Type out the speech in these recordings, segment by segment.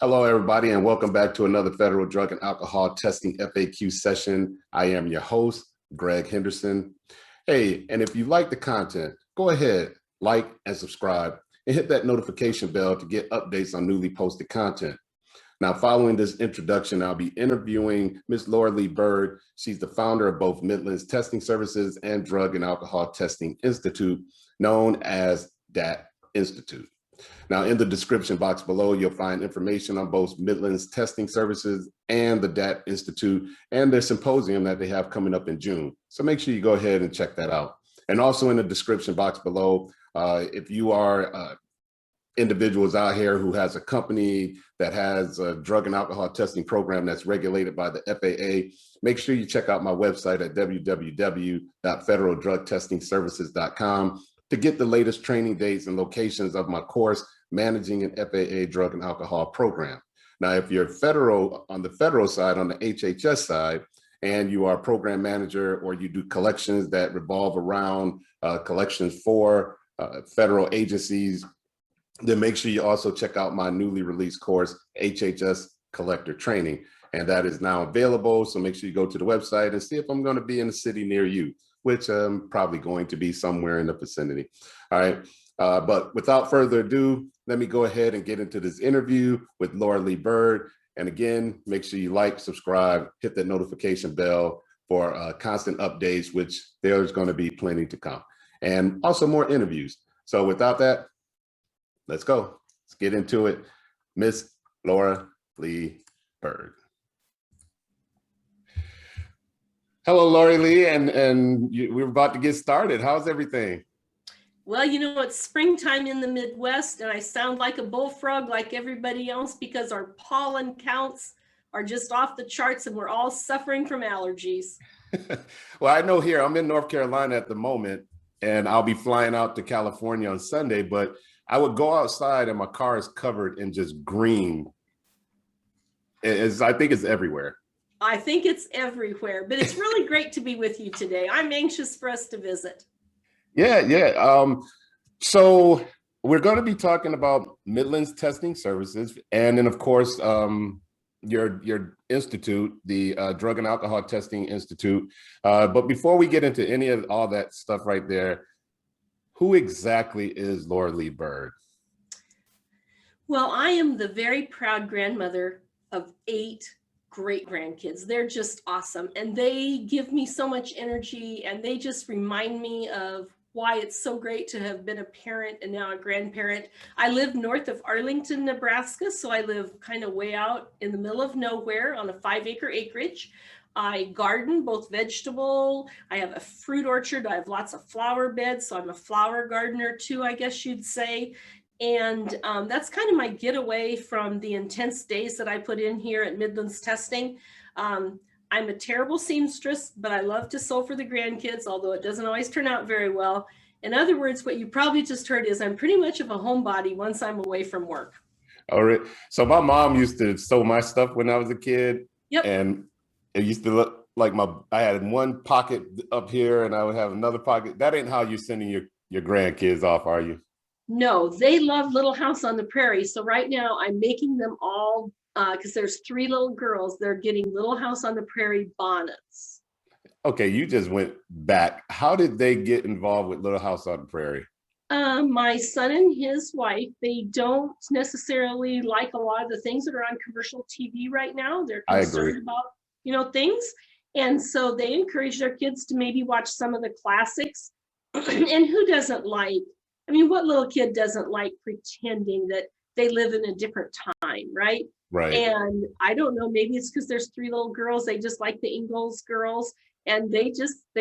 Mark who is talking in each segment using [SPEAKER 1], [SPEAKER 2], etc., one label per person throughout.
[SPEAKER 1] Hello, everybody, and welcome back to another Federal Drug and Alcohol Testing FAQ session. I am your host, Greg Henderson. Hey, and if you like the content, go ahead, like and subscribe, and hit that notification bell to get updates on newly posted content. Now, following this introduction, I'll be interviewing Ms. Laura Lee Bird. She's the founder of both Midlands Testing Services and Drug and Alcohol Testing Institute, known as DAT Institute. Now, in the description box below, you'll find information on both Midlands Testing Services and the DAT Institute and their symposium that they have coming up in June. So make sure you go ahead and check that out. And also in the description box below, if you are individuals out here who has a company that has a drug and alcohol testing program that's regulated by the FAA, make sure you check out my website at www.federaldrugtestingservices.com to get the latest training dates and locations of my course, Managing an FAA Drug and Alcohol Program. Now, if you're on the federal side, on the HHS side, and you are a program manager or you do collections that revolve around collections for federal agencies, then make sure you also check out my newly released course, HHS Collector Training. And that is now available. So make sure you go to the website and see if I'm going to be in a city near you, which I'm probably going to be somewhere in the vicinity. All right. But without further ado, let me go ahead and get into this interview with Laura Lee Bird. And again, make sure you like, subscribe, hit that notification bell for constant updates, which there's going to be plenty to come. And also more interviews. So without that, let's go. Let's get into it. Miss Laura Lee Bird. Hello, Laura Lee, and we're about to get started. How's everything?
[SPEAKER 2] Well, you know, it's springtime in the Midwest, and I sound like a bullfrog like everybody else because our pollen counts are just off the charts and we're all suffering from allergies.
[SPEAKER 1] Well, I know here, I'm in North Carolina at the moment, and I'll be flying out to California on Sunday, but I would go outside and my car is covered in just green. I think it's everywhere.
[SPEAKER 2] I think it's everywhere, but it's really great to be with you today. I'm anxious for us to visit.
[SPEAKER 1] Yeah. So we're going to be talking about Midlands Testing Services, and then of course your institute, the Drug and Alcohol Testing Institute. But before we get into any of all that stuff right there, who exactly is Laura Lee Bird?
[SPEAKER 2] Well, I am the very proud grandmother of 8 great grandkids. They're just awesome. And they give me so much energy, and they just remind me of why it's so great to have been a parent and now a grandparent. I live north of Arlington, Nebraska. So I live kind of way out in the middle of nowhere on a 5-acre acreage. I garden both vegetable. I have a fruit orchard. I have lots of flower beds. So I'm a flower gardener too, I guess you'd say. And that's kind of my getaway from the intense days that I put in here at Midlands Testing. I'm a terrible seamstress, but I love to sew for the grandkids, although it doesn't always turn out very well. In other words, what you probably just heard is I'm pretty much of a homebody once I'm away from work.
[SPEAKER 1] All right. So my mom used to sew my stuff when I was a kid.
[SPEAKER 2] Yep.
[SPEAKER 1] And it used to look like I had one pocket up here and I would have another pocket. That ain't how you're sending your grandkids off, are you?
[SPEAKER 2] No, they love Little House on the Prairie. So right now I'm making them all, because there's 3 little girls, they're getting Little House on the Prairie bonnets.
[SPEAKER 1] Okay, you just went back. How did they get involved with Little House on the Prairie?
[SPEAKER 2] My son and his wife, they don't necessarily like a lot of the things that are on commercial TV right now. They're concerned about, things. And so they encourage their kids to maybe watch some of the classics. And who doesn't what little kid doesn't like pretending that they live in a different time, right?
[SPEAKER 1] Right.
[SPEAKER 2] And I don't know, maybe it's because there's 3 little girls, they just like the Ingalls girls, and they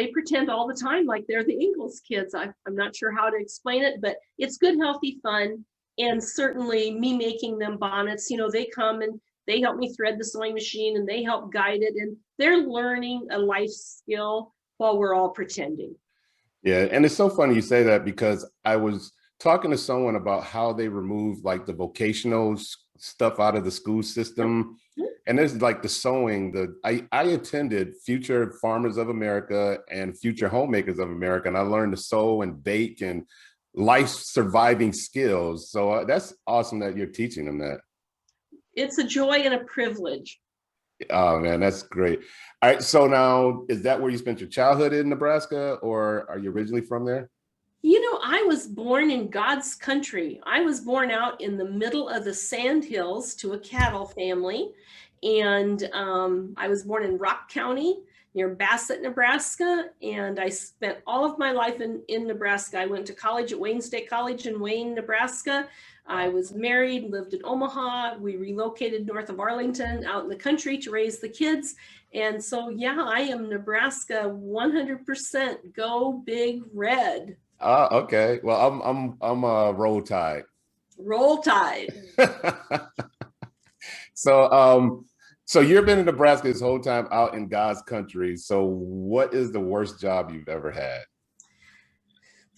[SPEAKER 2] pretend all the time like they're the Ingalls kids. I'm not sure how to explain it, but it's good, healthy fun. And certainly me making them bonnets, they come and they help me thread the sewing machine and they help guide it, and they're learning a life skill while we're all pretending.
[SPEAKER 1] Yeah, and it's so funny you say that because I was talking to someone about how they remove like the vocational stuff out of the school system. And there's like the sewing, I attended Future Farmers of America and Future Homemakers of America, and I learned to sew and bake and life surviving skills. So that's awesome that you're teaching them that.
[SPEAKER 2] It's a joy and a privilege.
[SPEAKER 1] Oh man, that's great. All right, so now is that where you spent your childhood in Nebraska, or are you originally from there?
[SPEAKER 2] You know, I was born in God's country. I was born out in the middle of the sand hills to a cattle family. And I was born in Rock County near Bassett, Nebraska. And I spent all of my life in Nebraska. I went to college at Wayne State College in Wayne, Nebraska. I was married, lived in Omaha. We relocated north of Arlington out in the country to raise the kids. And so, yeah, I am Nebraska 100%. Go Big Red.
[SPEAKER 1] Okay. Well, I'm a Roll Tide.
[SPEAKER 2] Roll Tide.
[SPEAKER 1] So so you've been in Nebraska this whole time out in God's country. So what is the worst job you've ever had?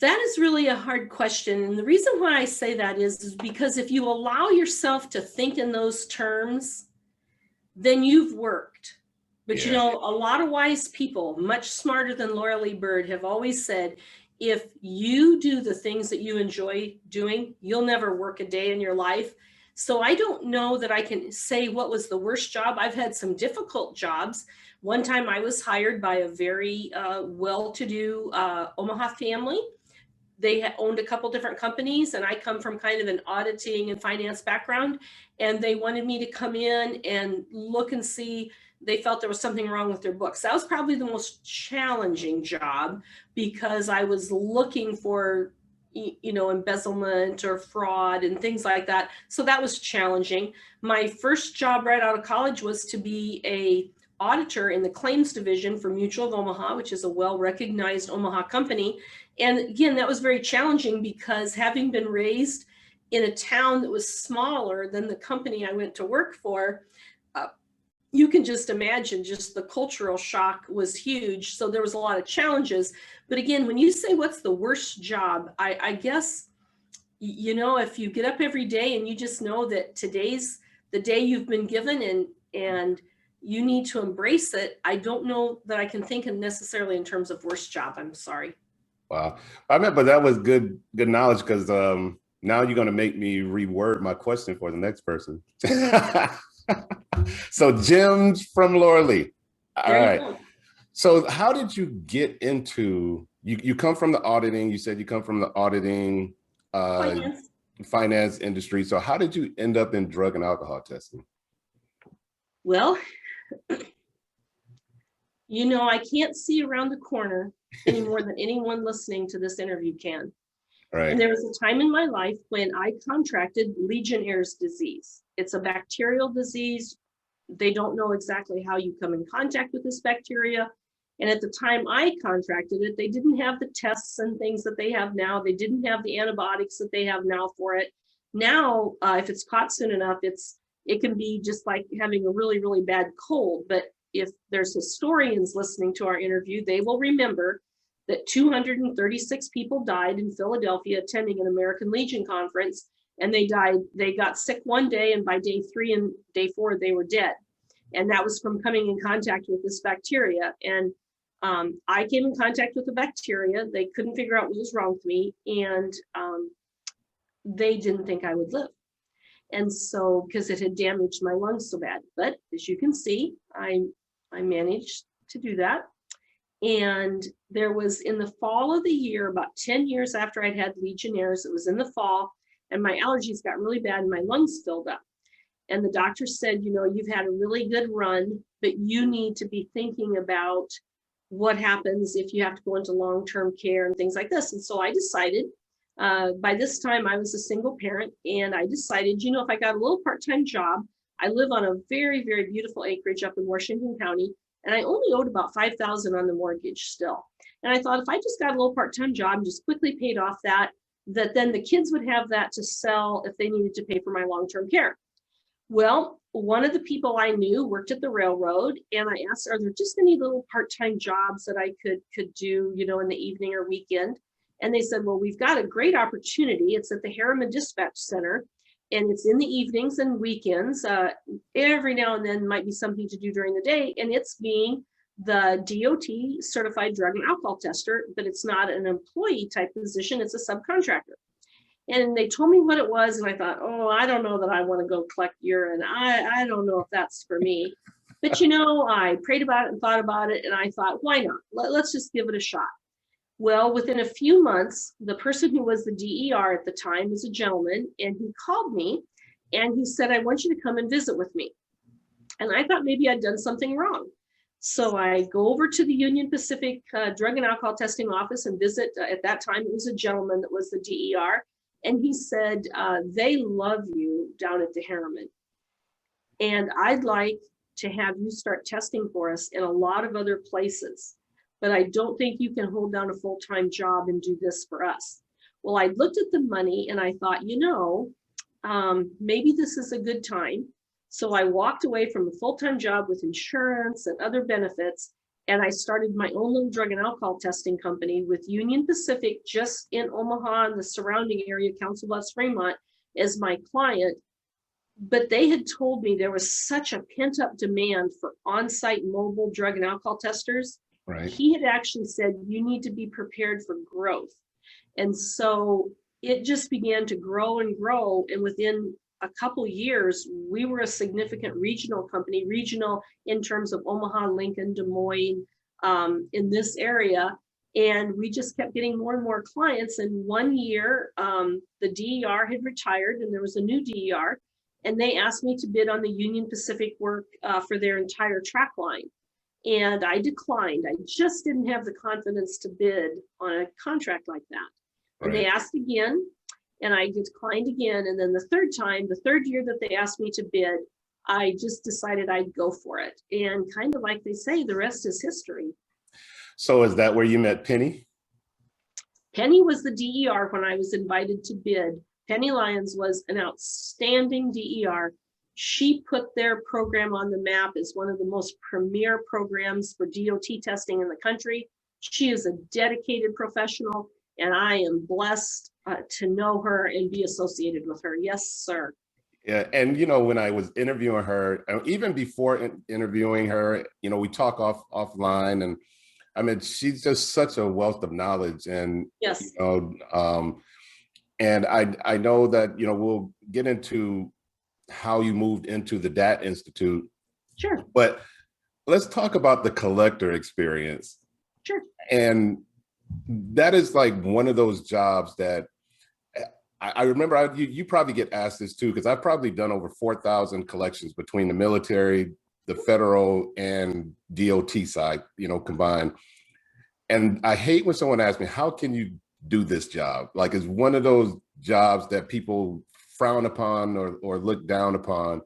[SPEAKER 2] That is really a hard question. And the reason why I say that is because if you allow yourself to think in those terms, then you've worked. But you
[SPEAKER 1] Yeah.
[SPEAKER 2] know, a lot of wise people, much smarter than Laura Lee Bird, have always said, if you do the things that you enjoy doing, you'll never work a day in your life. So I don't know that I can say what was the worst job. I've had some difficult jobs. One time I was hired by a very well-to-do Omaha family. They had owned a couple different companies, and I come from kind of an auditing and finance background, and they wanted me to come in and look and see. They felt there was something wrong with their books. That was probably the most challenging job because I was looking for, you know, embezzlement or fraud and things like that. So that was challenging. My first job right out of college was to be a auditor in the claims division for Mutual of Omaha, which is a well-recognized Omaha company. And again, that was very challenging because having been raised in a town that was smaller than the company I went to work for, you can just imagine just the cultural shock was huge. So there was a lot of challenges. But again, when you say what's the worst job, I guess, you know, if you get up every day and you just know that today's the day you've been given and you need to embrace it, I don't know that I can think of necessarily in terms of worst job. I'm sorry.
[SPEAKER 1] Wow. I mean, but that was good knowledge because now you're going to make me reword my question for the next person. So gems from Laura Lee. All
[SPEAKER 2] There you
[SPEAKER 1] right.
[SPEAKER 2] go.
[SPEAKER 1] So how did you get into, you come from the auditing, you said you come from the auditing
[SPEAKER 2] Finance.
[SPEAKER 1] finance industry. So how did you end up in drug and alcohol testing?
[SPEAKER 2] Well, you know, I can't see around the corner any more than anyone listening to this interview can. And
[SPEAKER 1] Right.
[SPEAKER 2] there was a time in my life when I contracted Legionnaire's disease. It's a bacterial disease. They don't know exactly how you come in contact with this bacteria. And at the time I contracted it, they didn't have the tests and things that they have now. They didn't have the antibiotics that they have now for it. Now, if it's caught soon enough, it can be just like having a really, really bad cold. But if there's historians listening to our interview, they will remember that 236 people died in Philadelphia attending an American Legion conference, and they got sick one day, and by day 3 and day 4, they were dead. And that was from coming in contact with this bacteria. And I came in contact with the bacteria. They couldn't figure out what was wrong with me, and they didn't think I would live. And so, because it had damaged my lungs so bad. But as you can see, I managed to do that. And there was in the fall of the year, about 10 years after I'd had Legionnaire's, it was in the fall, and my allergies got really bad and my lungs filled up. And the doctor said, you know, you've had a really good run, but you need to be thinking about what happens if you have to go into long-term care and things like this. And so I decided, by this time I was a single parent, and I decided, you know, if I got a little part-time job, I live on a very, very beautiful acreage up in Washington County, and I only owed about $5,000 on the mortgage still. And I thought if I just got a little part-time job and just quickly paid off that then the kids would have that to sell if they needed to pay for my long-term care. Well, one of the people I knew worked at the railroad, and I asked, are there just any little part-time jobs that I could do, you know, in the evening or weekend? And they said, well, we've got a great opportunity. It's at the Harriman Dispatch Center, and it's in the evenings and weekends. Every now and then might be something to do during the day, and it's being the DOT certified drug and alcohol tester, but it's not an employee type position, it's a subcontractor. And they told me what it was, and I thought, oh, I don't know that I want to go collect urine. I don't know if that's for me. But I prayed about it and thought about it, and I thought, why not? Let's just give it a shot. Well, within a few months, the person who was the DER at the time was a gentleman, and he called me and he said, I want you to come and visit with me. And I thought maybe I'd done something wrong. So I go over to the Union Pacific Drug and Alcohol Testing Office and visit. At that time, it was a gentleman that was the DER. And he said, they love you down at the Harriman. And I'd like to have you start testing for us in a lot of other places. But I don't think you can hold down a full-time job and do this for us. Well, I looked at the money and I thought, maybe this is a good time. So I walked away from a full-time job with insurance and other benefits, and I started my own little drug and alcohol testing company with Union Pacific just in Omaha and the surrounding area, Council Bluffs, Fremont, as my client. But they had told me there was such a pent-up demand for on-site mobile drug and alcohol testers.
[SPEAKER 1] Right.
[SPEAKER 2] He had actually said, you need to be prepared for growth. And so it just began to grow and grow. And within a couple years, we were a significant regional company, regional in terms of Omaha, Lincoln, Des Moines, in this area. And we just kept getting more and more clients. And one year, the DER had retired and there was a new DER. And they asked me to bid on the Union Pacific work for their entire track line. And I declined. I just didn't have the confidence to bid on a contract like that. And they asked again, and I declined again. And then the third year that they asked me to bid, I just decided I'd go for it. And kind of like they say, the rest is history.
[SPEAKER 1] So is that where you met Penny?
[SPEAKER 2] Penny was the DER when I was invited to bid. Penny Lyons was an outstanding DER. She put their program on the map as one of the most premier programs for DOT testing in the country. She is a dedicated professional, and I am blessed to know her and be associated with her. Yes, sir.
[SPEAKER 1] Yeah, and when I was interviewing her, even before interviewing her, we talk offline, and I mean, she's just such a wealth of knowledge, and
[SPEAKER 2] yes,
[SPEAKER 1] and I know that we'll get into how you moved into the DAT Institute.
[SPEAKER 2] Sure.
[SPEAKER 1] But let's talk about the collector experience.
[SPEAKER 2] Sure.
[SPEAKER 1] And that is like one of those jobs that I remember you probably get asked this too, because I've probably done over 4,000 collections between the military, the federal and DOT side, combined. And I hate when someone asks me, how can you do this job? Like, it's one of those jobs that people frown upon or look down upon.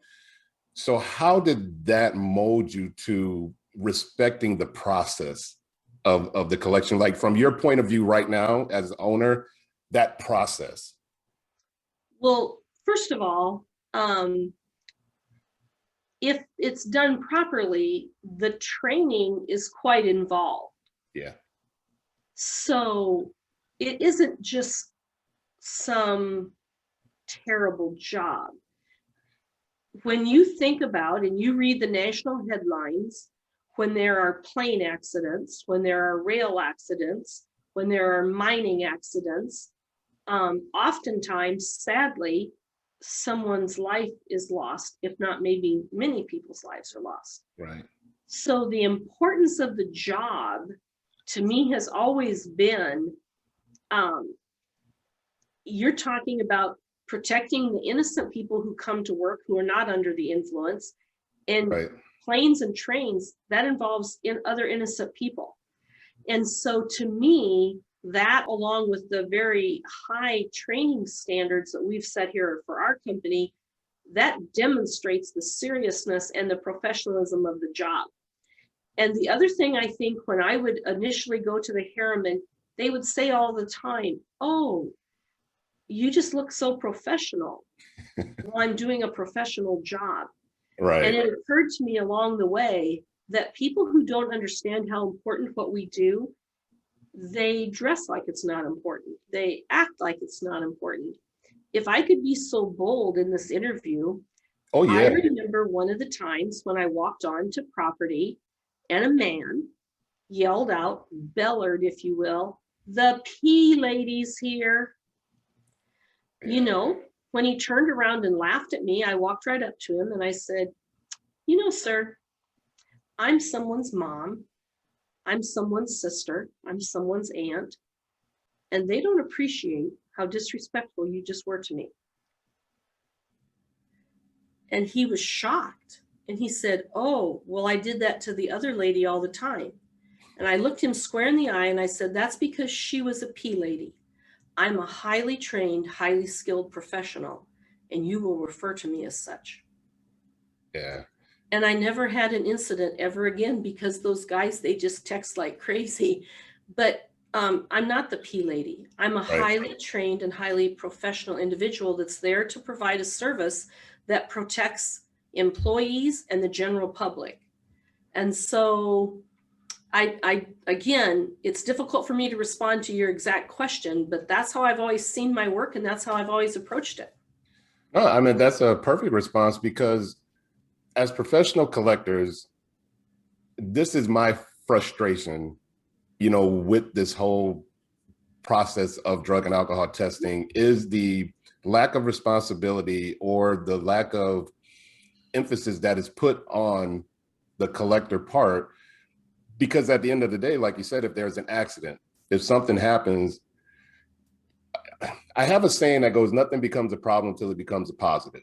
[SPEAKER 1] So how did that mold you to respecting the process of the collection? Like, from your point of view right now as owner, that process?
[SPEAKER 2] Well, first of all, if it's done properly, the training is quite involved.
[SPEAKER 1] Yeah.
[SPEAKER 2] So it isn't just some terrible job. When you think about and you read the national headlines, when there are plane accidents, when there are rail accidents, when there are mining accidents, oftentimes, sadly, someone's life is lost, if not maybe many people's lives are lost.
[SPEAKER 1] Right.
[SPEAKER 2] So the importance of the job to me has always been, you're talking about protecting the innocent people who come to work who are not under the influence, and
[SPEAKER 1] right.
[SPEAKER 2] Planes and trains, that involves other innocent people. And so to me, that, along with the very high training standards that we've set here for our company, that demonstrates the seriousness and the professionalism of the job. And the other thing, I think, when I would initially go to the Harriman, they would say all the time, oh, you just look so professional. Well, I'm doing a professional job.
[SPEAKER 1] Right.
[SPEAKER 2] And it occurred to me along the way that people who don't understand how important what we do, they dress like it's not important. They act like it's not important. If I could be so bold in this interview,
[SPEAKER 1] oh yeah,
[SPEAKER 2] I remember one of the times when I walked onto property and a man yelled out, bellowed, if you will, "The P ladies here." You know, when he turned around and laughed at me, I walked right up to him and I said, you know, sir, I'm someone's mom. I'm someone's sister. I'm someone's aunt. And they don't appreciate how disrespectful you just were to me. And he was shocked. And he said, oh, well, I did that to the other lady all the time. And I looked him square in the eye and I said, that's because she was a P lady. I'm a highly trained, highly skilled professional, and you will refer to me as such.
[SPEAKER 1] Yeah.
[SPEAKER 2] And I never had an incident ever again because those guys, they just text like crazy. But I'm not the P lady. I'm a
[SPEAKER 1] Right.
[SPEAKER 2] highly trained and highly professional individual that's there to provide a service that protects employees and the general public. And so I again, it's difficult for me to respond to your exact question, but that's how I've always seen my work and that's how I've always approached it.
[SPEAKER 1] No, I mean, that's a perfect response because as professional collectors, this is my frustration, with this whole process of drug and alcohol testing is the lack of responsibility or the lack of emphasis that is put on the collector part. Because at the end of the day, like you said, if there's an accident, if something happens, I have a saying that goes, nothing becomes a problem until it becomes a positive.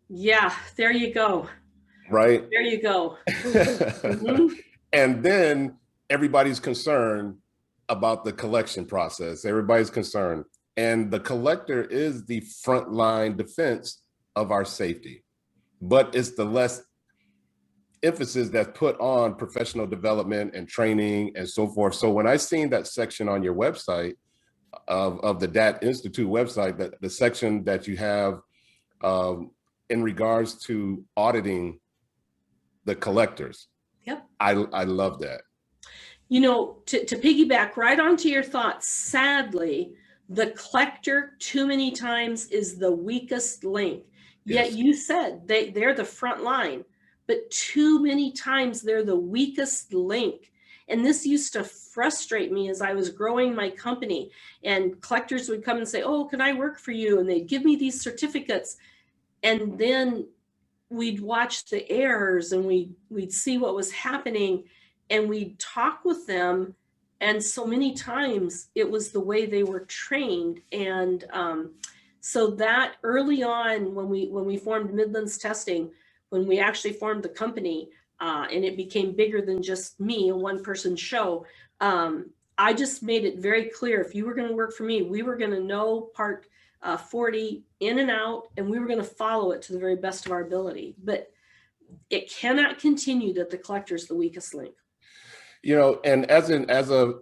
[SPEAKER 2] Yeah, there you go.
[SPEAKER 1] Right.
[SPEAKER 2] There you go. Mm-hmm.
[SPEAKER 1] And then everybody's concerned about the collection process. Everybody's concerned. And the collector is the frontline defense of our safety. But it's the less emphasis that's put on professional development and training and so forth. So when I seen that section on your website of the DAT Institute website, that the section that you have in regards to auditing the collectors,
[SPEAKER 2] Yep.
[SPEAKER 1] I love that.
[SPEAKER 2] To piggyback right onto your thoughts, sadly, the collector too many times is the weakest link. Yet
[SPEAKER 1] Yes.
[SPEAKER 2] you said they're the front line, but too many times they're the weakest link. And this used to frustrate me as I was growing my company. And collectors would come and say, oh, can I work for you? And they'd give me these certificates. And then we'd watch the errors and we'd see what was happening and we'd talk with them. And so many times it was the way they were trained. And so that early on, when we formed Midlands Testing, when we actually formed the company, and it became bigger than just me, a one-person show, I just made it very clear, if you were going to work for me, we were going to know Part 40 in and out, and we were going to follow it to the very best of our ability. But it cannot continue that the collector is the weakest link.
[SPEAKER 1] And as a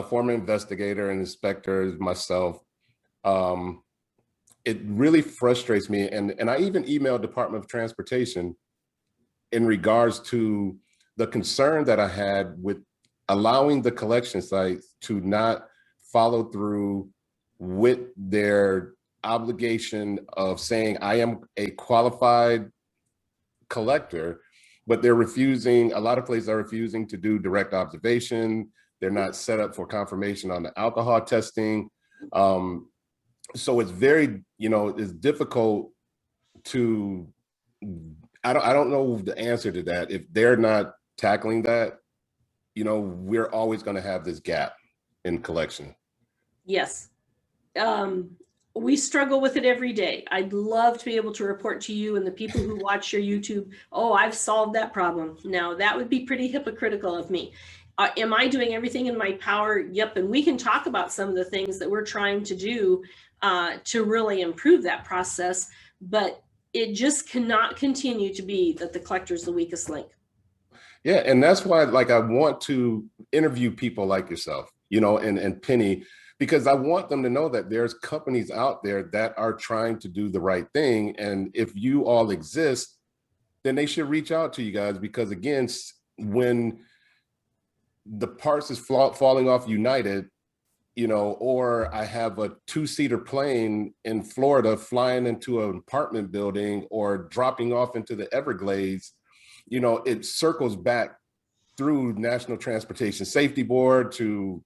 [SPEAKER 1] former investigator and inspector myself, it really frustrates me. And I even emailed Department of Transportation in regards to the concern that I had with allowing the collection sites to not follow through with their obligation of saying, I am a qualified collector, but they're refusing, a lot of places are refusing to do direct observation. They're not set up for confirmation on the alcohol testing. So it's very, it's difficult to, I don't know the answer to that. If they're not tackling that, we're always going to have this gap in collection.
[SPEAKER 2] Yes. We struggle with it every day. I'd love to be able to report to you and the people who watch your YouTube, oh, I've solved that problem. Now, that would be pretty hypocritical of me. Am I doing everything in my power? Yep. And we can talk about some of the things that we're trying to do to really improve that process. But it just cannot continue to be that the collector is the weakest link.
[SPEAKER 1] Yeah. And that's why, I want to interview people like yourself, and Penny, because I want them to know that there's companies out there that are trying to do the right thing. And if you all exist, then they should reach out to you guys, because again, when the parts is falling off United, or I have a 2-seater plane in Florida flying into an apartment building or dropping off into the Everglades, it circles back through National Transportation Safety Board to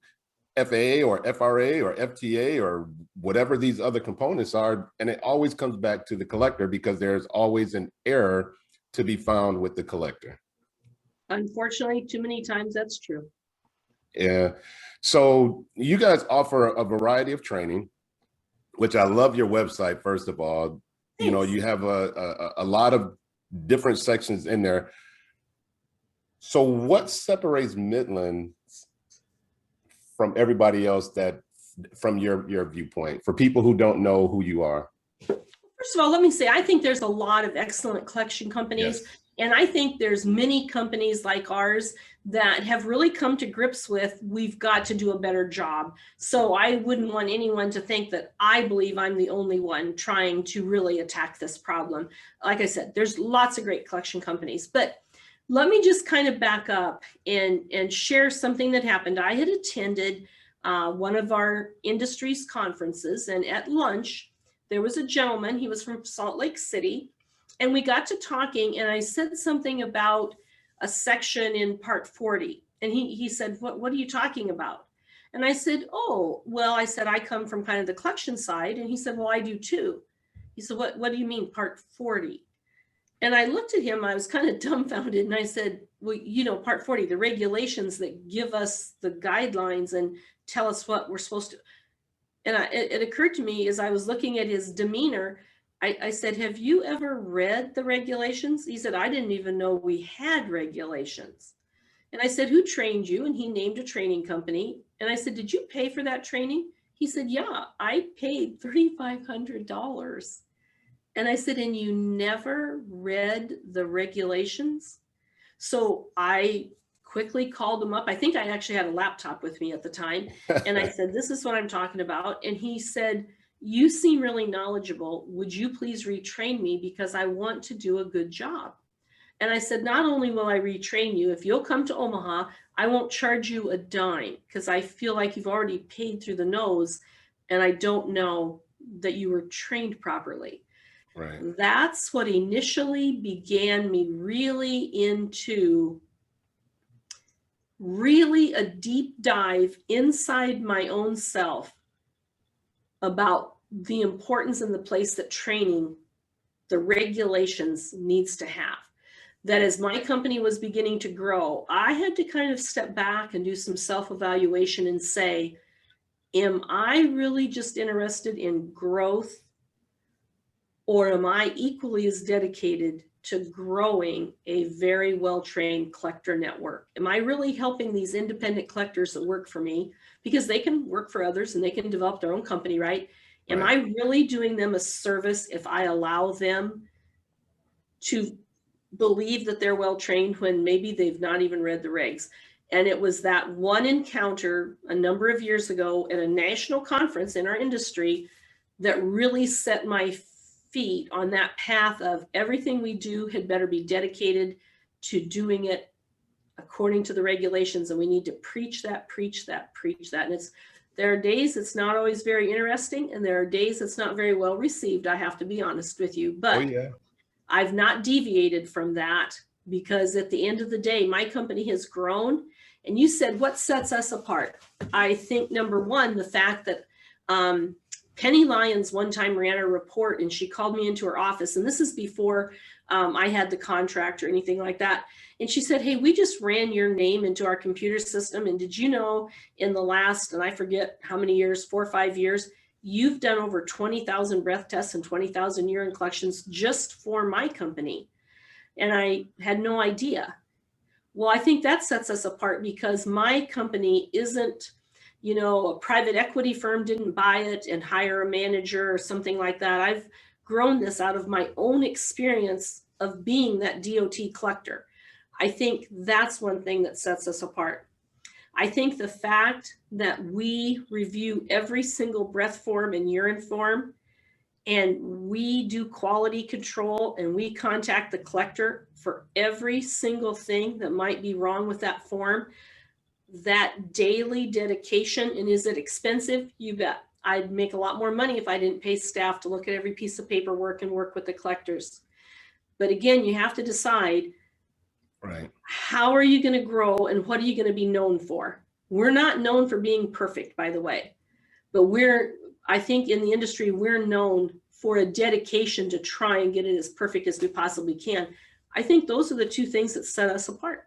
[SPEAKER 1] FAA or FRA or FTA or whatever these other components are. And it always comes back to the collector because there's always an error to be found with the collector.
[SPEAKER 2] Unfortunately, too many times that's true.
[SPEAKER 1] Yeah. So you guys offer a variety of training, which I love your website, first of all. You know,
[SPEAKER 2] Thanks.
[SPEAKER 1] you have a lot of different sections in there. So what separates Midland from everybody else, that from your viewpoint, for people who don't know who you are?
[SPEAKER 2] First of all, let me say, I think there's a lot of excellent collection companies.
[SPEAKER 1] Yes.
[SPEAKER 2] And I think there's many companies like ours that have really come to grips with, we've got to do a better job. So I wouldn't want anyone to think that I believe I'm the only one trying to really attack this problem. Like I said, there's lots of great collection companies, but let me just kind of back up and share something that happened. I had attended one of our industry's conferences, and at lunch, there was a gentleman, he was from Salt Lake City, and we got to talking, and I said something about a section in Part 40. And he said, what are you talking about? And I said, oh, well, I said, I come from kind of the collection side. And he said, well, I do too. He said, what do you mean Part 40? And I looked at him, I was kind of dumbfounded. And I said, well, you know, Part 40, the regulations that give us the guidelines and tell us what we're supposed to. And it occurred to me as I was looking at his demeanor, I said, have you ever read the regulations? He said, I didn't even know we had regulations. And I said, who trained you? And he named a training company. And I said, did you pay for that training? He said, yeah, I paid $3,500. And I said, and you never read the regulations? So I quickly called him up. I think I actually had a laptop with me at the time. And I said, this is what I'm talking about. And he said, you seem really knowledgeable. Would you please retrain me, because I want to do a good job? And I said, not only will I retrain you, if you'll come to Omaha, I won't charge you a dime, because I feel like you've already paid through the nose and I don't know that you were trained properly.
[SPEAKER 1] Right.
[SPEAKER 2] That's what initially began me really into really a deep dive inside my own self about the importance and the place that training, the regulations, needs to have. That as my company was beginning to grow, I had to kind of step back and do some self-evaluation and say, am I really just interested in growth, or am I equally as dedicated to growing a very well-trained collector network? Am I really helping these independent collectors that work for me, because they can work for others and they can develop their own company, right? Am I really doing them a service if I allow them to believe that they're well-trained when maybe they've not even read the regs? And it was that one encounter a number of years ago at a national conference in our industry that really set my feet on that path of everything we do had better be dedicated to doing it according to the regulations. And we need to preach that. And there are days it's not always very interesting, and there are days it's not very well received, I have to be honest with you. But I've not deviated from that, because at the end of the day, my company has grown. And you said, what sets us apart? I think number one, the fact that Penny Lyons one time ran a report, and she called me into her office. And this is before I had the contract or anything like that. And she said, hey, we just ran your name into our computer system. And did you know in the last, and I forget how many years, 4 or 5 years, you've done over 20,000 breath tests and 20,000 urine collections just for my company? And I had no idea. Well, I think that sets us apart, because my company isn't, you know, a private equity firm didn't buy it and hire a manager or something like that. I've grown this out of my own experience of being that DOT collector. I think that's one thing that sets us apart. I think the fact that we review every single breath form and urine form, and we do quality control, and we contact the collector for every single thing that might be wrong with that form, that daily dedication. And is it expensive? You bet. I'd make a lot more money if I didn't pay staff to look at every piece of paperwork and work with the collectors. But again, you have to decide, how are you going to grow, and what are you going to be known for? We're not known for being perfect, by the way, but I think in the industry, we're known for a dedication to try and get it as perfect as we possibly can. I think those are the two things that set us apart.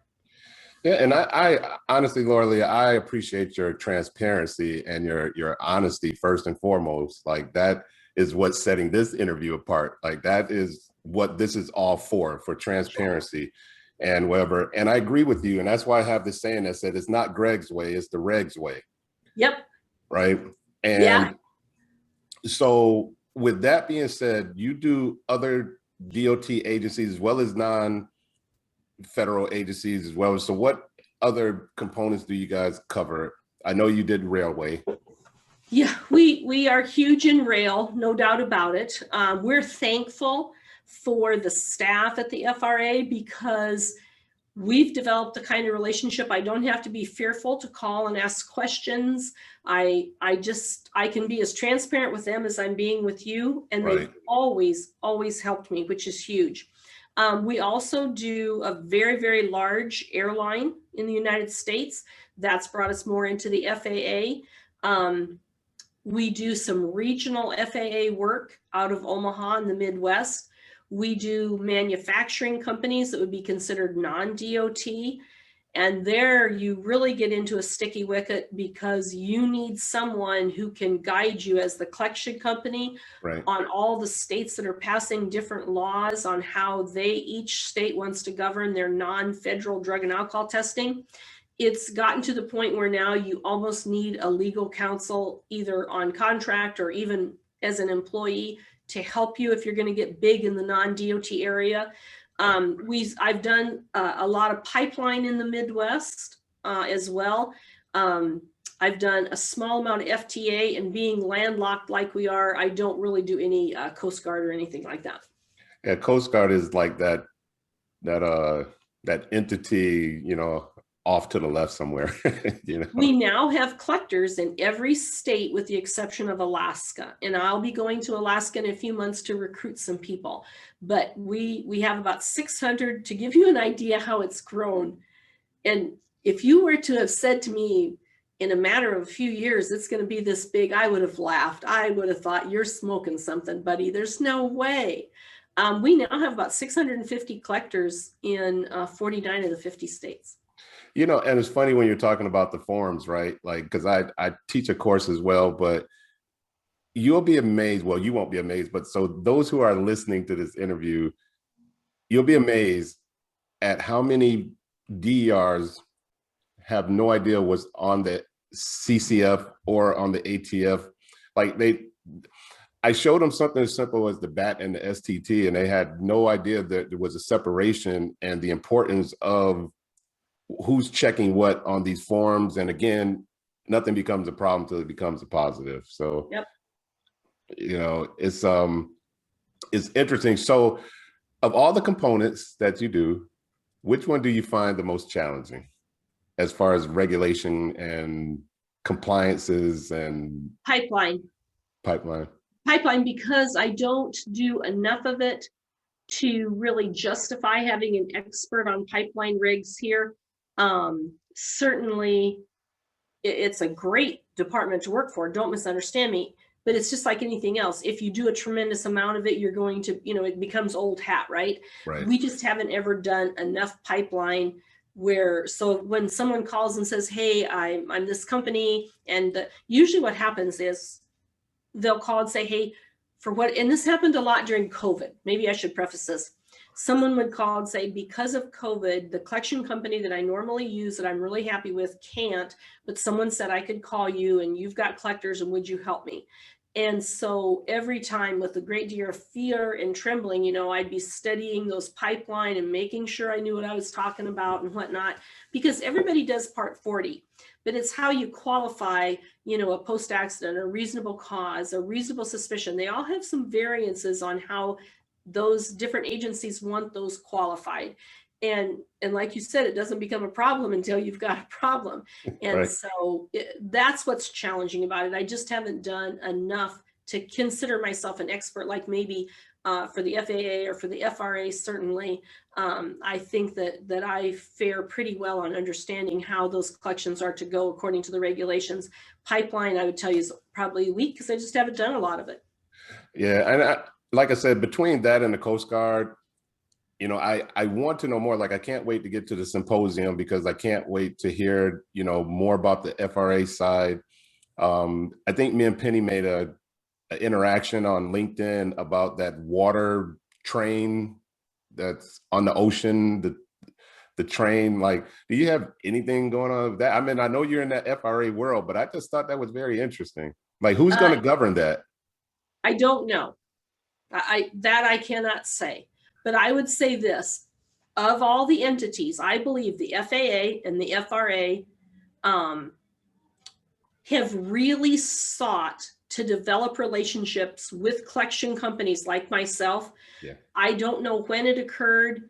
[SPEAKER 1] Yeah, and I honestly, Laura Leah, I appreciate your transparency and your honesty first and foremost. Like that is what's setting this interview apart. Like that is what this is all for transparency and whatever. And I agree with you. And that's why I have this saying that said it's not Greg's way, it's the Reg's way.
[SPEAKER 2] Yep.
[SPEAKER 1] Right. And
[SPEAKER 2] yeah.
[SPEAKER 1] So with that being said, you do other DOT agencies as well as non-federal agencies as well. So what other components do you guys cover? I know you did railway.
[SPEAKER 2] Yeah, we are huge in rail, no doubt about it. We're thankful for the staff at the FRA because we've developed the kind of relationship I don't have to be fearful to call and ask questions. I can be as transparent with them as I'm being with you, and
[SPEAKER 1] Right.
[SPEAKER 2] they've always helped me, which is huge. We also do a very, very large airline in the United States. That's brought us more into the FAA. We do some regional FAA work out of Omaha in the Midwest. We do manufacturing companies that would be considered non-DOT. And there you really get into a sticky wicket because you need someone who can guide you as the collection company
[SPEAKER 1] Right.
[SPEAKER 2] on all the states that are passing different laws on how each state wants to govern their non-federal drug and alcohol testing. It's gotten to the point where now you almost need a legal counsel either on contract or even as an employee to help you if you're going to get big in the non-DOT area. I've done a lot of pipeline in the Midwest as well. I've done a small amount of FTA, and being landlocked like we are, I don't really do any Coast Guard or anything like that.
[SPEAKER 1] Yeah, Coast Guard is like that entity, off to the left somewhere.
[SPEAKER 2] We now have collectors in every state with the exception of Alaska, and I'll be going to Alaska in a few months to recruit some people. But we have about 600, to give you an idea how it's grown. And if you were to have said to me in a matter of a few years it's going to be this big, I would have laughed. I would have thought, you're smoking something, buddy. There's no way. We now have about 650 collectors in 49 of the 50 states.
[SPEAKER 1] And it's funny when you're talking about the forums, right? Like, because I teach a course as well, but you'll be amazed. Well, you won't be amazed, but so those who are listening to this interview, you'll be amazed at how many DERs have no idea what's on the CCF or on the ATF. Like I showed them something as simple as the BAT and the STT, and they had no idea that there was a separation and the importance of who's checking what on these forms. And again, nothing becomes a problem until it becomes a positive. So,
[SPEAKER 2] yep.
[SPEAKER 1] It's interesting. So of all the components that you do, which one do you find the most challenging as far as regulation and compliances and
[SPEAKER 2] pipeline, because I don't do enough of it to really justify having an expert on pipeline rigs here. Certainly it's a great department to work for, don't misunderstand me, but it's just like anything else. If you do a tremendous amount of it, you're going to, it becomes old hat, right? We just haven't ever done enough pipeline so when someone calls and says, hey, I'm this company, and usually what happens is they'll call and say, hey, and this happened a lot during COVID. Maybe I should preface this. Someone would call and say, because of COVID, the collection company that I normally use that I'm really happy with can't, but someone said I could call you and you've got collectors and would you help me? And so every time with a great deal of fear and trembling, I'd be studying those pipeline and making sure I knew what I was talking about and whatnot, because everybody does Part 40, but it's how you qualify, a post-accident, a reasonable cause, a reasonable suspicion. They all have some variances on how those different agencies want those qualified. And like you said, it doesn't become a problem until you've got a problem. And so that's what's challenging about it. I just haven't done enough to consider myself an expert like maybe for the FAA or for the FRA, certainly. I think that I fare pretty well on understanding how those collections are to go according to the regulations. Pipeline, I would tell you, is probably weak because I just haven't done a lot of it.
[SPEAKER 1] Yeah, and like I said, between that and the Coast Guard, you know, I want to know more. Like, I can't wait to get to the symposium because I can't wait to hear, you know, more about the FRA side. I think me and Penny made an interaction on LinkedIn about that water train that's on the ocean, the train. Like, do you have anything going on with that? I mean, I know you're in that FRA world, but I just thought that was very interesting. Like, who's going to govern that?
[SPEAKER 2] I don't know. I cannot say. But I would say this, of all the entities, I believe the FAA and the FRA have really sought to develop relationships with collection companies like myself.
[SPEAKER 1] Yeah.
[SPEAKER 2] I don't know when it occurred,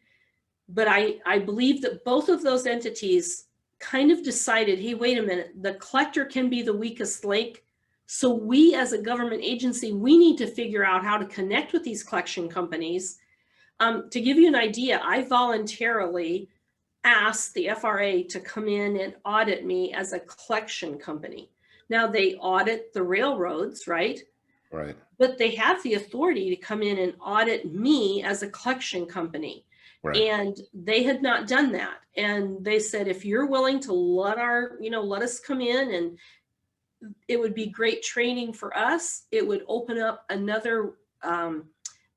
[SPEAKER 2] but I believe that both of those entities kind of decided, hey, wait a minute, the collector can be the weakest link. So we as a government agency, we need to figure out how to connect with these collection companies. To give you an idea, I voluntarily asked the FRA to come in and audit me as a collection company. Now they audit the railroads, right?
[SPEAKER 1] Right.
[SPEAKER 2] But they have the authority to come in and audit me as a collection company.
[SPEAKER 1] Right.
[SPEAKER 2] And they had not done that. And they said, if you're willing to let us come in, and it would be great training for us. It would open up another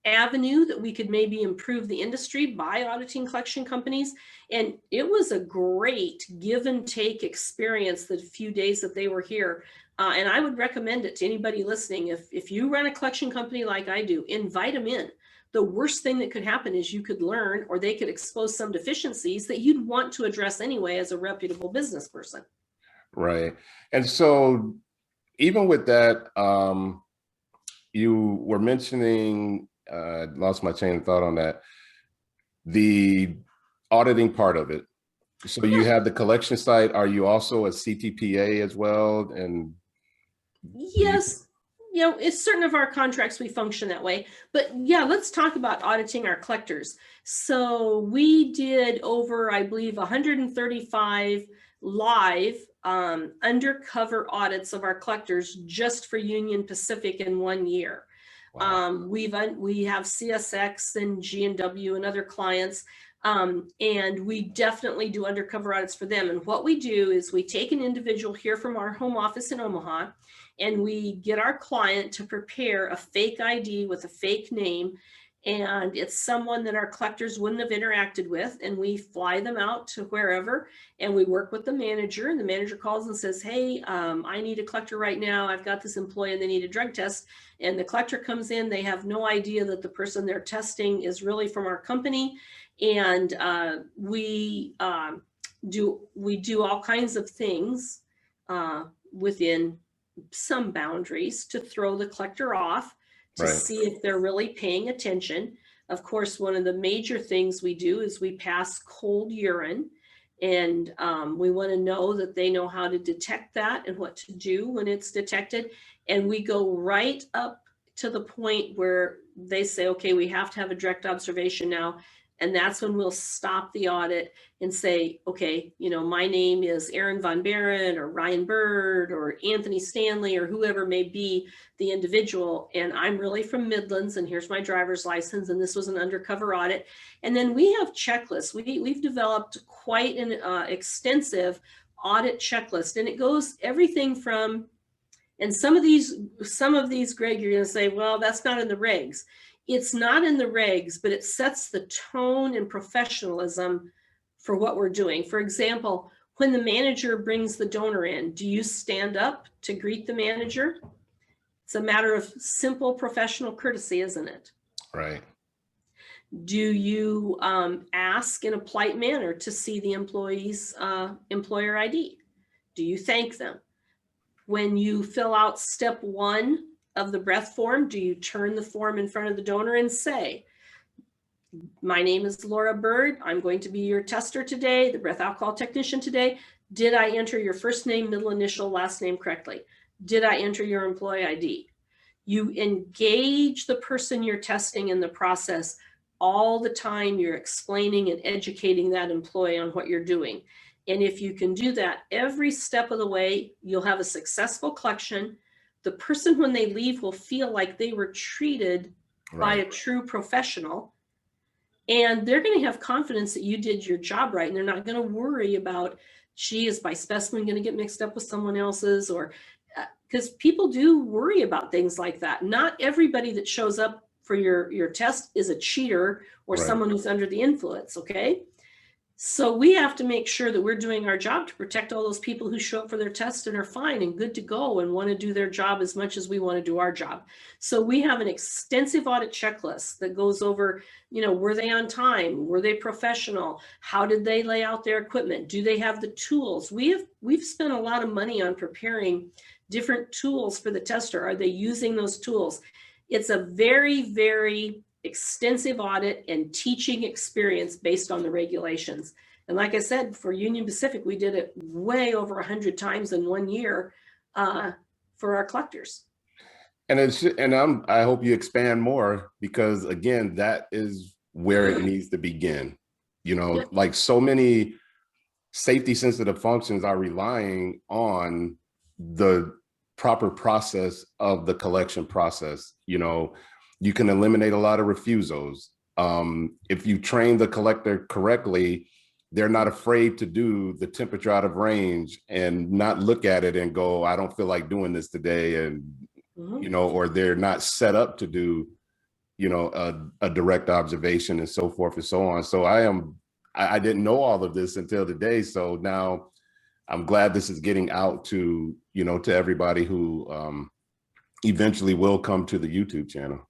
[SPEAKER 2] avenue that we could maybe improve the industry by auditing collection companies. And it was a great give and take experience the few days that they were here. And I would recommend it to anybody listening. If you run a collection company like I do, invite them in. The worst thing that could happen is you could learn, or they could expose some deficiencies that you'd want to address anyway as a reputable business person.
[SPEAKER 1] Right. And so even with that, you were mentioning, lost my chain of thought on that, the auditing part of it. So you have the collection side. Are you also a CTPA as well? And
[SPEAKER 2] yes, it's certain of our contracts, we function that way. But yeah, let's talk about auditing our collectors. So we did over, I believe, 135 live undercover audits of our collectors just for Union Pacific in 1 year. Wow. We have CSX and G&W and other clients, and we definitely do undercover audits for them. And what we do is we take an individual here from our home office in Omaha, and we get our client to prepare a fake ID with a fake name. And it's someone that our collectors wouldn't have interacted with. And we fly them out to wherever, and we work with the manager, and the manager calls and says, hey, I need a collector right now. I've got this employee and they need a drug test. And the collector comes in, they have no idea that the person they're testing is really from our company. And we do all kinds of things within some boundaries to throw the collector off, to
[SPEAKER 1] right.
[SPEAKER 2] see if they're really paying attention. Of course, one of the major things we do is we pass cold urine, and we want to know that they know how to detect that and what to do when it's detected. And we go right up to the point where they say, okay, we have to have a direct observation now. And that's when we'll stop the audit and say, okay, my name is Aaron Von Barron or Ryan Bird or Anthony Stanley or whoever may be the individual. And I'm really from Midlands, and here's my driver's license. And this was an undercover audit. And then we have checklists. We've developed quite an extensive audit checklist. And it goes everything from, and some of these, Greg, you're going to say, well, that's not in the regs. It's not in the regs, but it sets the tone and professionalism for what we're doing. For example, when the manager brings the donor in, do you stand up to greet the manager? It's a matter of simple professional courtesy, isn't it?
[SPEAKER 1] Right.
[SPEAKER 2] Do you ask in a polite manner to see the employee's employer ID? Do you thank them? When you fill out step 1 of the breath form, do you turn the form in front of the donor and say, my name is Laura Bird. I'm going to be your tester today, the breath alcohol technician today. Did I enter your first name, middle initial, last name correctly? Did I enter your employee ID? You engage the person you're testing in the process all the time. You're explaining and educating that employee on what you're doing. And if you can do that every step of the way, you'll have a successful collection. The person, when they leave, will feel like they were treated by a true professional. And they're going to have confidence that you did your job right. And they're not going to worry about, gee, is my specimen going to get mixed up with someone else's? Or because people do worry about things like that. Not everybody that shows up for your test is a cheater or someone who's under the influence. Okay. So we have to make sure that we're doing our job to protect all those people who show up for their test and are fine and good to go and want to do their job as much as we want to do our job. So we have an extensive audit checklist that goes over, were they on time? Were they professional? How did they lay out their equipment? Do they have the tools? We've spent a lot of money on preparing different tools for the tester. Are they using those tools? It's a very, very extensive audit and teaching experience based on the regulations. And like I said, for Union Pacific, we did it way over 100 times in 1 year for our collectors.
[SPEAKER 1] And I hope you expand more, because again, that is where it needs to begin. Like so many safety sensitive functions are relying on the proper process of the collection process. You can eliminate a lot of refusals. If you train the collector correctly, they're not afraid to do the temperature out of range and not look at it and go, I don't feel like doing this today. And, or they're not set up to do, a direct observation and so forth and so on. So I didn't know all of this until today. So now I'm glad this is getting out to, to everybody who eventually will come to the YouTube channel.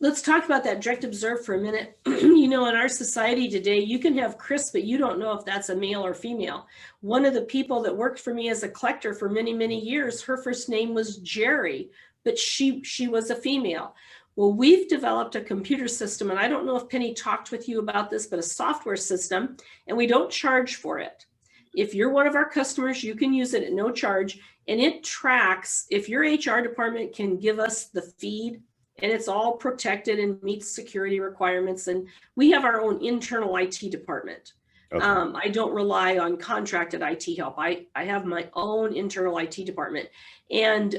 [SPEAKER 2] Let's talk about that direct observe for a minute. In our society today, you can have Chris, but you don't know if that's a male or female. One of the people that worked for me as a collector for many, many years, her first name was Jerry, but she was a female. Well, we've developed a computer system, and I don't know if Penny talked with you about this, but a software system, and we don't charge for it. If you're one of our customers, you can use it at no charge, and it tracks if your HR department can give us the feed, and it's all protected and meets security requirements. And we have our own internal IT department. Okay. I don't rely on contracted IT help. I have my own internal IT department, and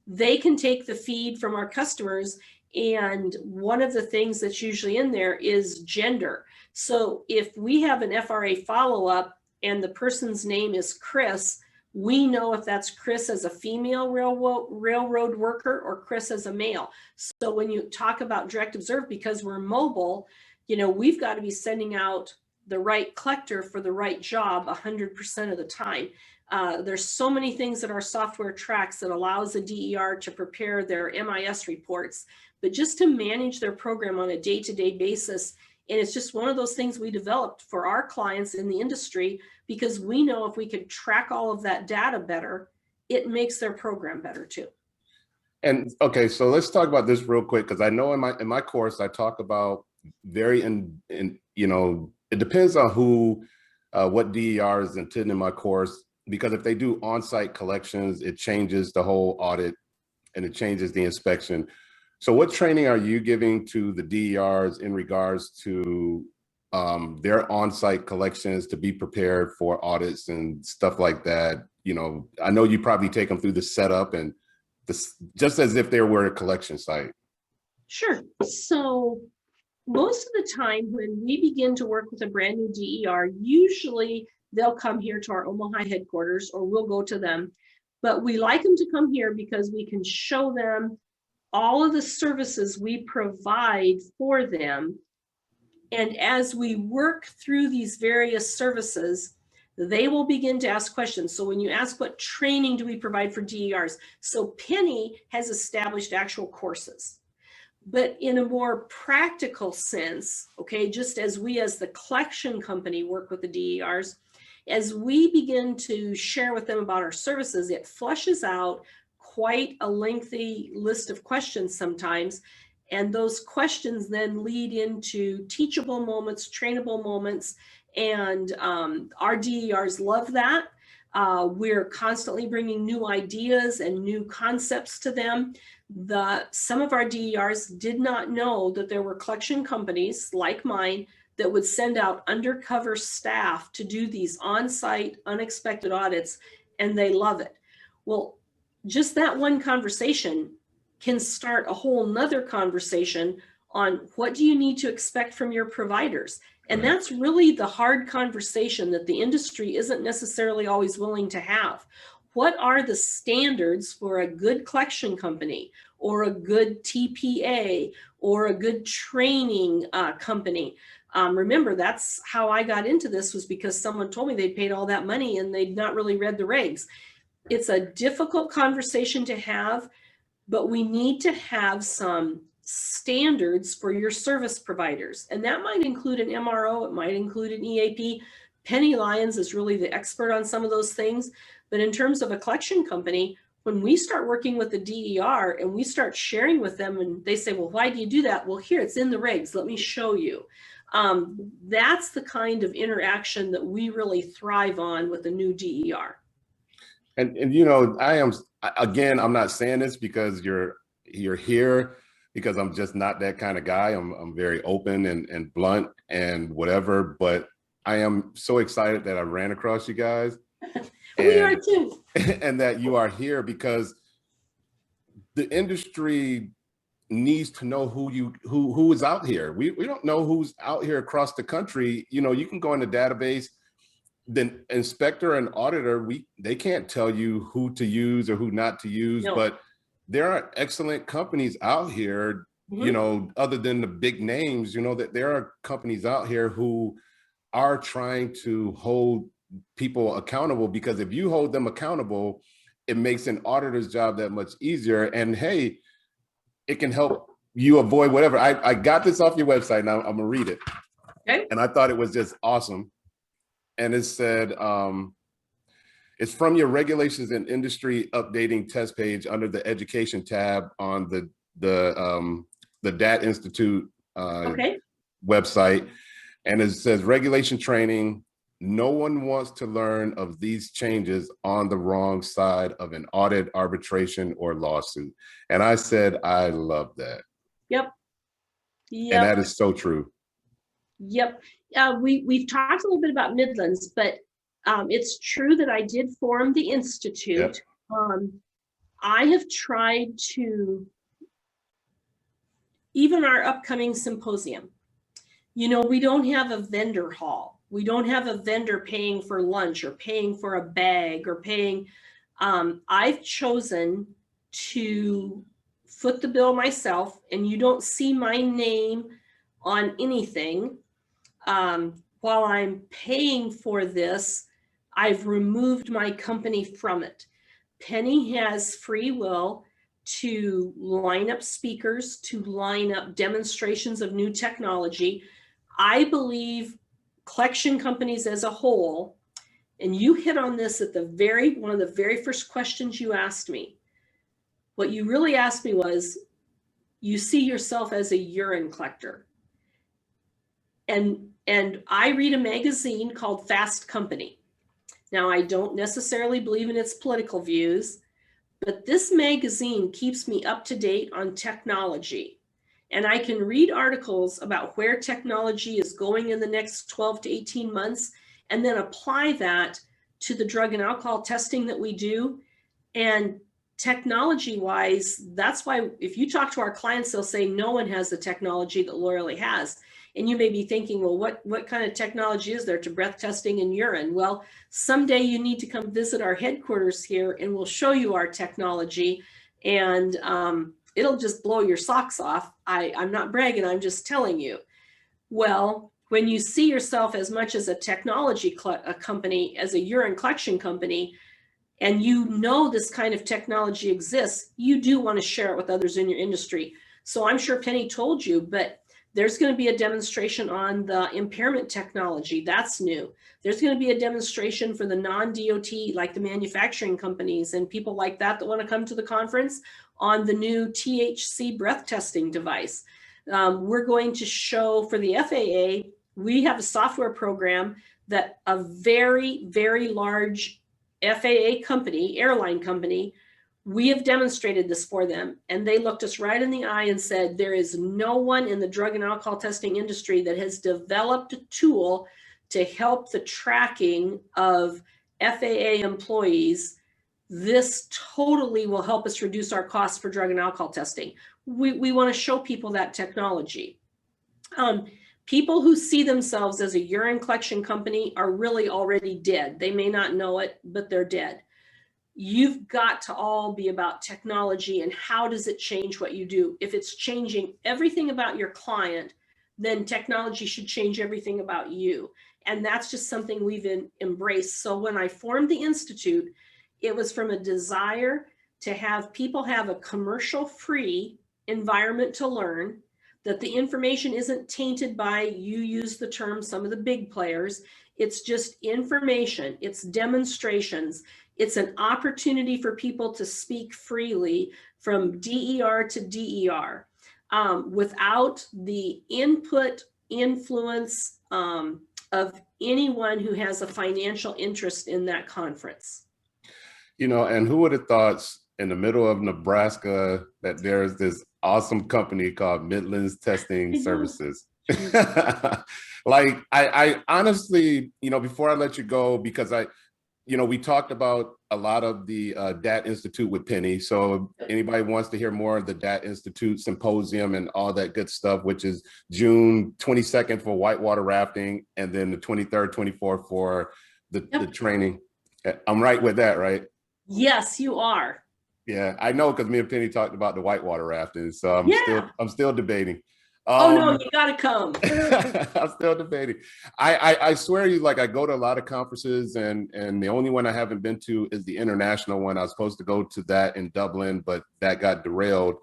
[SPEAKER 2] they can take the feed from our customers. And one of the things that's usually in there is gender. So if we have an FRA follow-up and the person's name is Chris, we know if that's Chris as a female railroad worker or Chris as a male. So when you talk about direct observe, because we're mobile, we've got to be sending out the right collector for the right job 100% of the time. There's so many things that our software tracks that allows the DER to prepare their MIS reports, but just to manage their program on a day-to-day basis. And it's just one of those things we developed for our clients in the industry, because we know if we could track all of that data better, it makes their program better too.
[SPEAKER 1] And okay, so let's talk about this real quick, because I know in my course I talk about it depends on who, what DER is intended in my course, because if they do on-site collections, it changes the whole audit and it changes the inspection. So what training are you giving to the DERs in regards to their on-site collections to be prepared for audits and stuff like that? I know you probably take them through the setup and this, just as if they were a collection site.
[SPEAKER 2] Sure. So most of the time when we begin to work with a brand new DER, usually they'll come here to our Omaha headquarters or we'll go to them. But we like them to come here because we can show them all of the services we provide for them. And as we work through these various services, they will begin to ask questions. So when you ask what training do we provide for DERs? So Penny has established actual courses, but in a more practical sense, okay, just as we as the collection company work with the DERs, as we begin to share with them about our services, it flushes out quite a lengthy list of questions sometimes. And those questions then lead into teachable moments, trainable moments, and our DERs love that. We're constantly bringing new ideas and new concepts to them. Some of our DERs did not know that there were collection companies like mine that would send out undercover staff to do these on-site unexpected audits, and they love it. Well, just that one conversation can start a whole nother conversation on what do you need to expect from your providers. And
[SPEAKER 1] Right.
[SPEAKER 2] that's really the hard conversation that the industry isn't necessarily always willing to have. What are the standards for a good collection company or a good TPA or a good training company? Remember, that's how I got into this, was because someone told me they'd paid all that money and they'd not really read the regs. It's a difficult conversation to have, but we need to have some standards for your service providers. And that might include an MRO, it might include an EAP. Penny Lyons is really the expert on some of those things. But in terms of a collection company, when we start working with the DER and we start sharing with them and they say, well, why do you do that? Well, here, it's in the regs. Let me show you. That's the kind of interaction that we really thrive on with the new DER.
[SPEAKER 1] And you know, again, I'm not saying this because you're here, because I'm just not that kind of guy. I'm very open and blunt and whatever, but I am so excited that I ran across you guys.
[SPEAKER 2] We are too.
[SPEAKER 1] And that you are here because the industry needs to know who is out here. We don't know who's out here across the country. You know, you can go in the database, the inspector and auditor, they can't tell you who to use or who not to use,
[SPEAKER 2] No.
[SPEAKER 1] but there are excellent companies out here, you know, other than the big names, you know, that there are companies out here who are trying to hold people accountable, because if you hold them accountable, it makes an auditor's job that much easier. And hey, it can help you avoid whatever. I got this off your website. Now I'm gonna read it.
[SPEAKER 2] Okay.
[SPEAKER 1] And I thought it was just awesome. And it said, it's from your regulations and industry updating test page under the education tab on the DAT Institute website. And it says regulation training. No one wants to learn of these changes on the wrong side of an audit, arbitration, or lawsuit. And I said, I love that.
[SPEAKER 2] Yep.
[SPEAKER 1] And that is so true.
[SPEAKER 2] Yep. We've talked a little bit about Midlands, but it's true that I did form the Institute. Yep. I have tried to, even our upcoming symposium, you know, we don't have a vendor hall. We don't have a vendor paying for lunch or paying for a bag or paying. I've chosen to foot the bill myself, and you don't see my name on anything. While I'm paying for this, I've removed my company from it. Penny has free will to line up speakers, to line up demonstrations of new technology. I believe collection companies as a whole, and you hit on this at one of the very first questions you asked me. What you really asked me was, you see yourself as a urine collector. And I read a magazine called Fast Company. Now, I don't necessarily believe in its political views, but this magazine keeps me up to date on technology. And I can read articles about where technology is going in the next 12 to 18 months, and then apply that to the drug and alcohol testing that we do. And technology-wise, that's why if you talk to our clients, they'll say no one has the technology that Loyally has. And you may be thinking, well, what kind of technology is there to breath testing and urine? Well, someday you need to come visit our headquarters here and we'll show you our technology, and it'll just blow your socks off. I'm not bragging, I'm just telling you. Well, when you see yourself as much as a technology company, as a urine collection company, and you know this kind of technology exists, you do want to share it with others in your industry. So I'm sure Penny told you, but there's going to be a demonstration on the impairment technology. That's new. There's going to be a demonstration for the non-DOT, like the manufacturing companies and people like that want to come to the conference, on the new THC breath testing device. We're going to show for the FAA, we have a software program that a very, very large FAA company, airline company, we have demonstrated this for them. And they looked us right in the eye and said, there is no one in the drug and alcohol testing industry that has developed a tool to help the tracking of FAA employees. This totally will help us reduce our costs for drug and alcohol testing. We want to show people that technology. People who see themselves as a urine collection company are really already dead. They may not know it, but they're dead. You've got to all be about technology and how does it change what you do. If it's changing everything about your client, then technology should change everything about you. And that's just something we've embraced. So when I formed the Institute, it was from a desire to have people have a commercial-free environment to learn, that the information isn't tainted by, you use the term, some of the big players. It's just information, it's demonstrations. It's an opportunity for people to speak freely from DER to DER without the input, influence of anyone who has a financial interest in that conference.
[SPEAKER 1] You know, and who would have thought in the middle of Nebraska that there's this awesome company called Midlands Testing Services? Like, I honestly, you know, before I let you go, because we talked about a lot of the DAT Institute with Penny. So if anybody wants to hear more of the DAT Institute symposium and all that good stuff, which is June 22nd for whitewater rafting, and then the 23rd, 24th for the training. I'm right with that, right?
[SPEAKER 2] Yes, you are.
[SPEAKER 1] Yeah, I know, because me and Penny talked about the whitewater rafting. So I'm still debating.
[SPEAKER 2] Oh no, you gotta come.
[SPEAKER 1] I'm still debating. I swear you, like, I go to a lot of conferences, and the only one I haven't been to is the international one. I was supposed to go to that in Dublin, but that got derailed.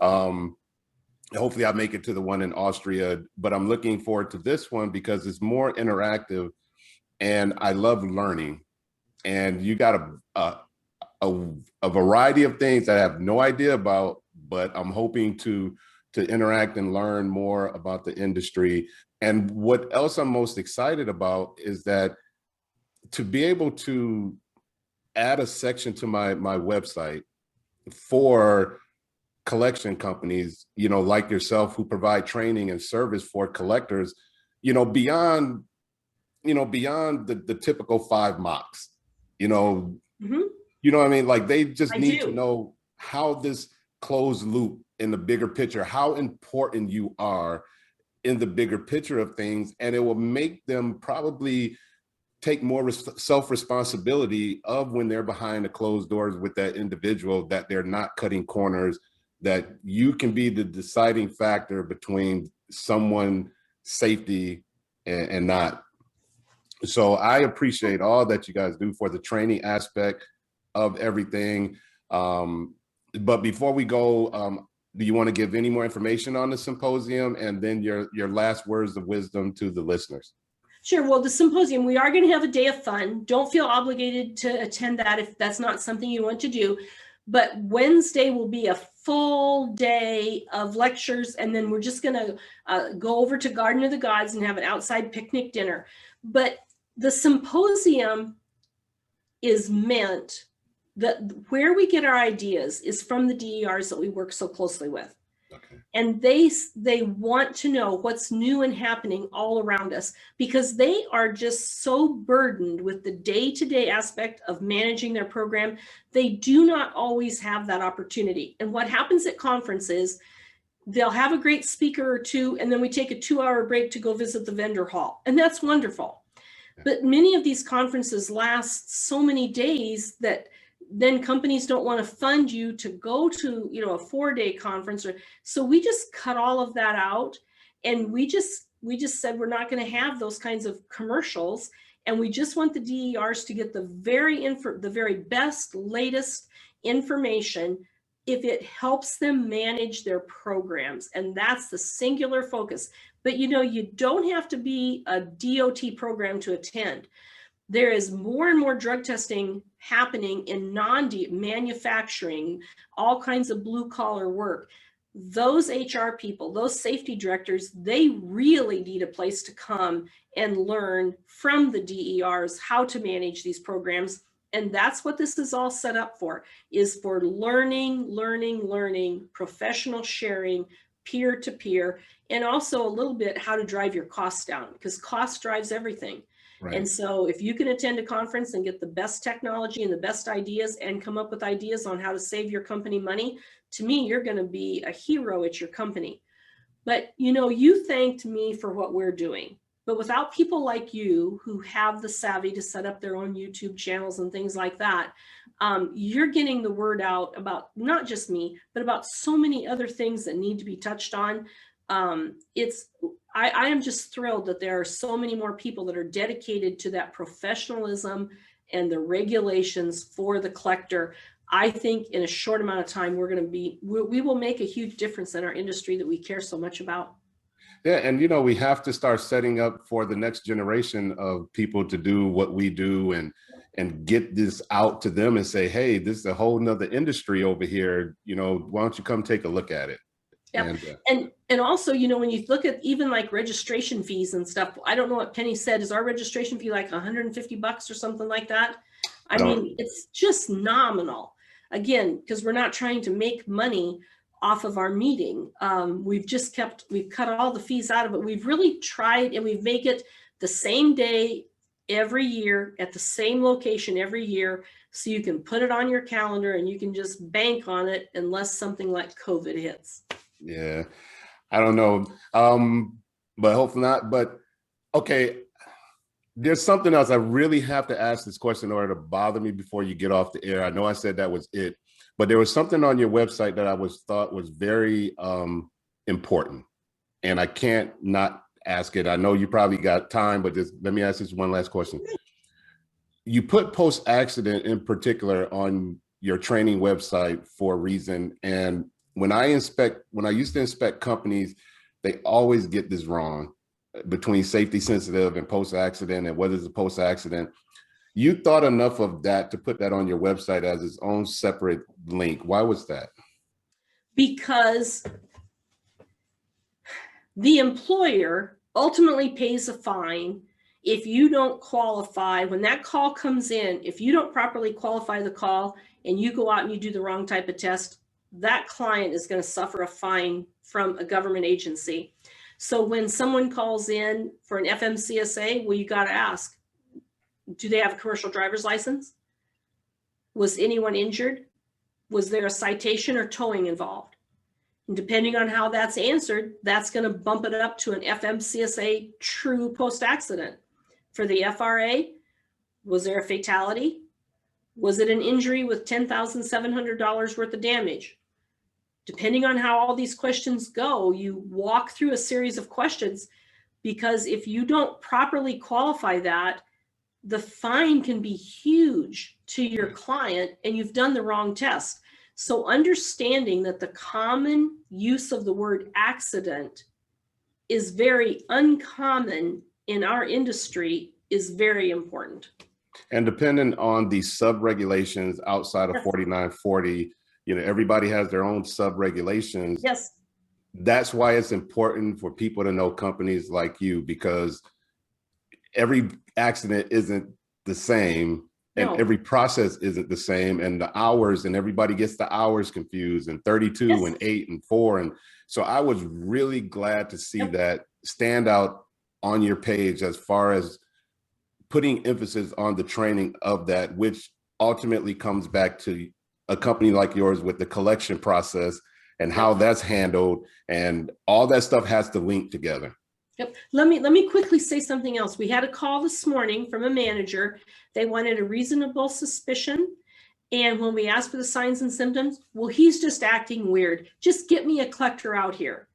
[SPEAKER 1] Hopefully I'll make it to the one in Austria, but I'm looking forward to this one because it's more interactive and I love learning. And you got a variety of things that I have no idea about, but I'm hoping to interact and learn more about the industry. And what else I'm most excited about is that to be able to add a section to my website for collection companies, like yourself, who provide training and service for collectors, beyond the typical 5 mocks,
[SPEAKER 2] Mm-hmm.
[SPEAKER 1] You know what I mean? Like, they just need to know how this closed loop in the bigger picture, how important you are in the bigger picture of things. And it will make them probably take more self-responsibility of when they're behind the closed doors with that individual, that they're not cutting corners, that you can be the deciding factor between someone's safety and not. So I appreciate all that you guys do for the training aspect of everything. But before we go, do you want to give any more information on the symposium, and then your last words of wisdom to the listeners?
[SPEAKER 2] Sure. Well, the symposium, we are going to have a day of fun. Don't feel obligated to attend that if that's not something you want to do. But Wednesday will be a full day of lectures, and then we're just going to go over to Garden of the Gods and have an outside picnic dinner. But the symposium is meant that where we get our ideas is from the DERs that we work so closely with.
[SPEAKER 1] Okay.
[SPEAKER 2] And they want to know what's new and happening all around us, because they are just so burdened with the day-to-day aspect of managing their program. They do not always have that opportunity. And what happens at conferences, they'll have a great speaker or two, and then we take a 2-hour break to go visit the vendor hall. And that's wonderful. But many of these conferences last so many days that then companies don't want to fund you to go to, a 4-day conference. So we just cut all of that out. And we just said, we're not going to have those kinds of commercials. And we just want the DERs to get the very best, latest information if it helps them manage their programs. And that's the singular focus. But you don't have to be a DOT program to attend. There is more and more drug testing happening in manufacturing, all kinds of blue collar work. Those HR people, those safety directors, they really need a place to come and learn from the DERs how to manage these programs. And that's what this is all set up for, is for learning, professional sharing, peer to peer, and also a little bit how to drive your costs down, because cost drives everything.
[SPEAKER 1] Right.
[SPEAKER 2] And so if you can attend a conference and get the best technology and the best ideas and come up with ideas on how to save your company money, to me, you're going to be a hero at your company. But, you know, you thanked me for what we're doing. But without people like you who have the savvy to set up their own YouTube channels and things like that, you're getting the word out about not just me, but about so many other things that need to be touched on. I am just thrilled that there are so many more people that are dedicated to that professionalism and the regulations for the collector. I think in a short amount of time, we will make a huge difference in our industry that we care so much about.
[SPEAKER 1] Yeah, and you know, we have to start setting up for the next generation of people to do what we do and get this out to them and say, hey, this is a whole nother industry over here. You know, why don't you come take a look at it?
[SPEAKER 2] Yeah. And also, you know, when you look at even like registration fees and stuff, I don't know what Penny said, is our registration fee like $150 or something like that? I mean, it's just nominal. Again, because we're not trying to make money off of our meeting. We've cut all the fees out of it. We've really tried, and we've make it the same day every year at the same location every year. So you can put it on your calendar and you can just bank on it unless something like COVID hits.
[SPEAKER 1] Yeah, I don't know. But hopefully not. But okay, there's something else. I really have to ask this question in order to bother me before you get off the air. I know I said that was it, but there was something on your website that I thought was very important, and I can't not ask it. I know you probably got time, but just let me ask this one last question. You put post-accident in particular on your training website for a reason, and when I used to inspect companies, they always get this wrong between safety sensitive and post-accident and what is a post-accident. You thought enough of that to put that on your website as its own separate link. Why was that?
[SPEAKER 2] Because the employer ultimately pays a fine if you don't qualify. When that call comes in, if you don't properly qualify the call and you go out and you do the wrong type of test, that client is going to suffer a fine from a government agency. So when someone calls in for an FMCSA, well, you got to ask, do they have a commercial driver's license? Was anyone injured? Was there a citation or towing involved? And depending on how that's answered, that's going to bump it up to an FMCSA true post-accident. For the FRA, was there a fatality? Was it an injury with $10,700 worth of damage? Depending on how all these questions go, you walk through a series of questions, because if you don't properly qualify that, the fine can be huge to your client and you've done the wrong test. So understanding that the common use of the word accident is very uncommon in our industry is very important.
[SPEAKER 1] And depending on the sub-regulations outside of 4940, you know, everybody has their own sub-regulations.
[SPEAKER 2] Yes.
[SPEAKER 1] That's why it's important for people to know companies like you, because every accident isn't the same and every process isn't the same, and the hours, and everybody gets the hours confused, and 32 and 8 and 4. And so I was really glad to see that stand out on your page as far as putting emphasis on the training of that, which ultimately comes back to a company like yours with the collection process and how that's handled, and all that stuff has to link together.
[SPEAKER 2] Yep. Let me quickly say something else. We had a call this morning from a manager. They wanted a reasonable suspicion. And when we asked for the signs and symptoms, well, he's just acting weird. Just get me a collector out here.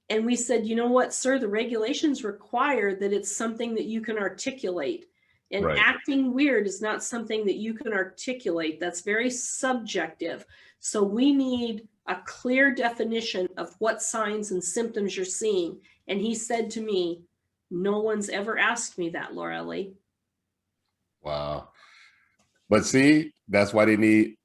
[SPEAKER 2] And we said, you know what, sir, the regulations require that it's something that you can articulate. And acting weird is not something that you can articulate. That's very subjective. So we need a clear definition of what signs and symptoms you're seeing. And he said to me, no one's ever asked me that, Laura Lee.
[SPEAKER 1] Wow. But see, that's why they need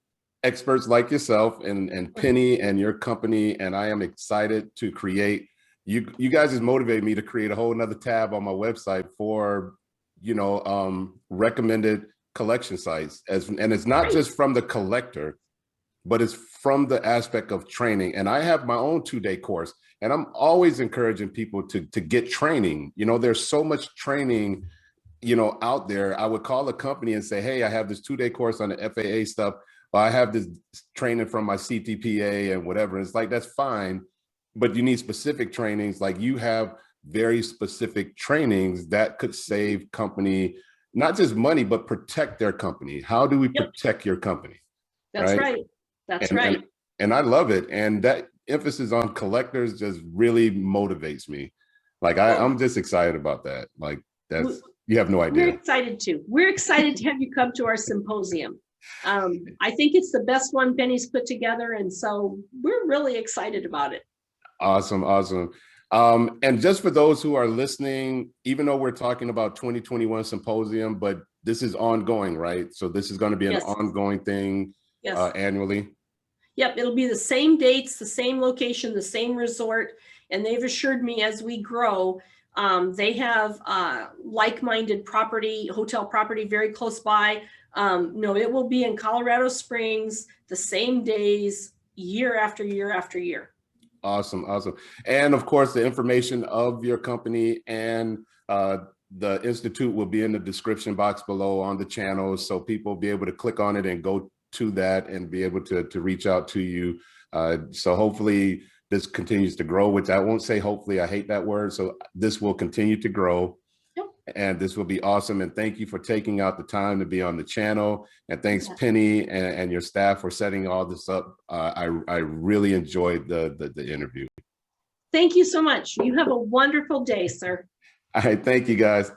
[SPEAKER 1] experts like yourself and Penny and your company. And I am excited to create, you guys has motivated me to create a whole nother tab on my website for, you know, recommended collection sites, and it's not
[SPEAKER 2] Right.
[SPEAKER 1] just from the collector, but it's from the aspect of training. And I have my own 2-day course, and I'm always encouraging people to get training. You know, there's so much training, you know, out there. I would call a company and say, hey, I have this 2-day course on the FAA stuff, or I have this training from my CTPA and whatever. It's like, that's fine, but you need specific trainings. Like, you have very specific trainings that could save company not just money, but protect their company. How do we
[SPEAKER 2] Yep.
[SPEAKER 1] protect your company?
[SPEAKER 2] That's
[SPEAKER 1] Right.
[SPEAKER 2] right. That's
[SPEAKER 1] And,
[SPEAKER 2] right.
[SPEAKER 1] and I love it. And that emphasis on collectors just really motivates me. Like, I'm just excited about that. Like, that's, you have no
[SPEAKER 2] We're
[SPEAKER 1] idea.
[SPEAKER 2] excited too. We're excited to have you come to our symposium. I think it's the best one Benny's put together, and so we're really excited about it.
[SPEAKER 1] Awesome. Awesome. And just for those who are listening, even though we're talking about 2021 symposium, but this is ongoing, right? So this is going to be an
[SPEAKER 2] Yes.
[SPEAKER 1] ongoing thing
[SPEAKER 2] Yes.
[SPEAKER 1] Annually.
[SPEAKER 2] Yep, it'll be the same dates, the same location, the same resort, and they've assured me as we grow, they have like-minded hotel property very close by. No, it will be in Colorado Springs, the same days, year after year after year.
[SPEAKER 1] Awesome. Awesome. And of course, the information of your company and the Institute will be in the description box below on the channel. So people will be able to click on it and go to that and be able to reach out to you. So hopefully this continues to grow, which I won't say hopefully, I hate that word. So this will continue to grow.
[SPEAKER 2] Yep.
[SPEAKER 1] And this will be awesome. And thank you for taking out the time to be on the channel. And thanks,
[SPEAKER 2] Yeah.
[SPEAKER 1] Penny and your staff for setting all this up. I really enjoyed the interview.
[SPEAKER 2] Thank you so much. You have a wonderful day, sir.
[SPEAKER 1] All right. Thank you, guys.